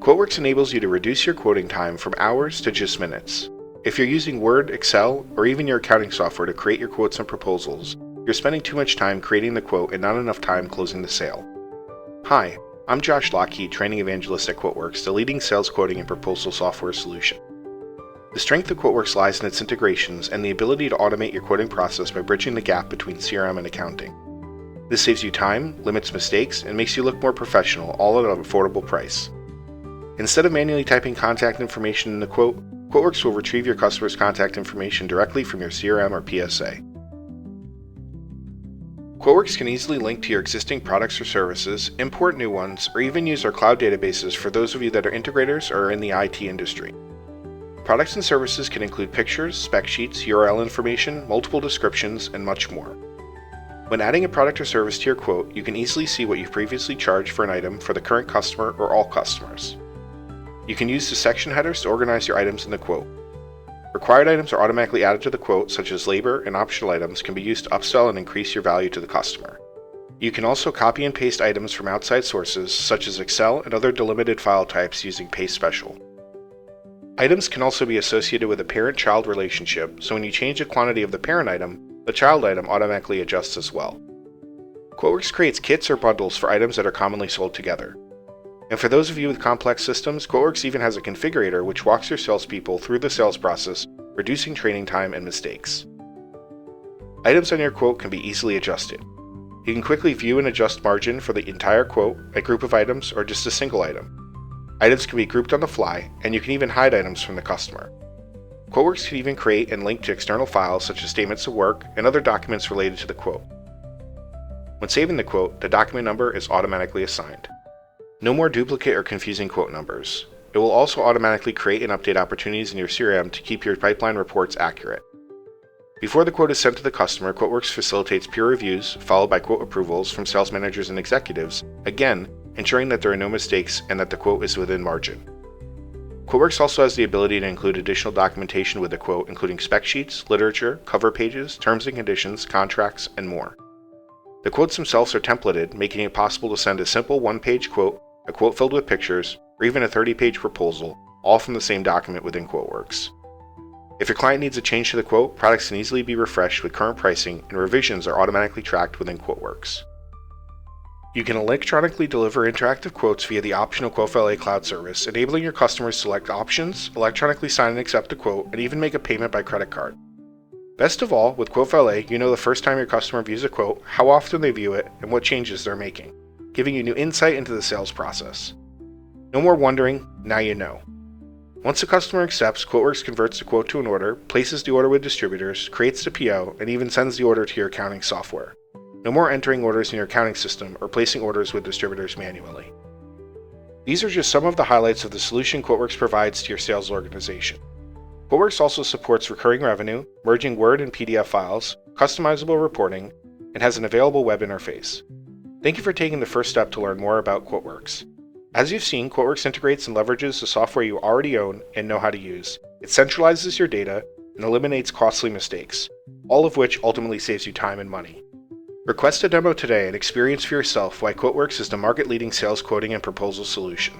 QuoteWerks enables you to reduce your quoting time from hours to just minutes. If you're using Word, Excel, or even your accounting software to create your quotes and proposals, you're spending too much time creating the quote and not enough time closing the sale. Hi, I'm Josh Lockheed, Training Evangelist at QuoteWerks, the leading sales quoting and proposal software solution. The strength of QuoteWerks lies in its integrations and the ability to automate your quoting process by bridging the gap between CRM and accounting. This saves you time, limits mistakes, and makes you look more professional, all at an affordable price. Instead of manually typing contact information in the quote, QuoteWerks will retrieve your customer's contact information directly from your CRM or PSA. QuoteWerks can easily link to your existing products or services, import new ones, or even use our cloud databases for those of you that are integrators or are in the IT industry. Products and services can include pictures, spec sheets, URL information, multiple descriptions, and much more. When adding a product or service to your quote, you can easily see what you've previously charged for an item for the current customer or all customers. You can use the section headers to organize your items in the quote. Required items are automatically added to the quote, such as labor and optional items can be used to upsell and increase your value to the customer. You can also copy and paste items from outside sources, such as Excel and other delimited file types using Paste Special. Items can also be associated with a parent-child relationship, so when you change the quantity of the parent item, the child item automatically adjusts as well. QuoteWerks creates kits or bundles for items that are commonly sold together. And for those of you with complex systems, QuoteWerks even has a configurator which walks your salespeople through the sales process, reducing training time and mistakes. Items on your quote can be easily adjusted. You can quickly view and adjust margin for the entire quote, a group of items, or just a single item. Items can be grouped on the fly, and you can even hide items from the customer. QuoteWerks can even create and link to external files such as statements of work and other documents related to the quote. When saving the quote, the document number is automatically assigned. No more duplicate or confusing quote numbers. It will also automatically create and update opportunities in your CRM to keep your pipeline reports accurate. Before the quote is sent to the customer, QuoteWerks facilitates peer reviews, followed by quote approvals from sales managers and executives, again, ensuring that there are no mistakes and that the quote is within margin. QuoteWerks also has the ability to include additional documentation with the quote, including spec sheets, literature, cover pages, terms and conditions, contracts, and more. The quotes themselves are templated, making it possible to send a simple one-page quote, a quote filled with pictures, or even a 30-page proposal, all from the same document within QuoteWerks. If your client needs a change to the quote, products can easily be refreshed with current pricing, and revisions are automatically tracked within QuoteWerks. You can electronically deliver interactive quotes via the optional QuoteWerks cloud service, enabling your customers to select options, electronically sign and accept a quote, and even make a payment by credit card. Best of all, with QuoteWerks, you know the first time your customer views a quote, how often they view it, and what changes they're making, giving you new insight into the sales process. No more wondering, now you know. Once the customer accepts, QuoteWerks converts the quote to an order, places the order with distributors, creates the PO, and even sends the order to your accounting software. No more entering orders in your accounting system or placing orders with distributors manually. These are just some of the highlights of the solution QuoteWerks provides to your sales organization. QuoteWerks also supports recurring revenue, merging Word and PDF files, customizable reporting, and has an available web interface. Thank you for taking the first step to learn more about QuoteWerks. As you've seen, QuoteWerks integrates and leverages the software you already own and know how to use. It centralizes your data and eliminates costly mistakes, all of which ultimately saves you time and money. Request a demo today and experience for yourself why QuoteWerks is the market-leading sales quoting and proposal solution.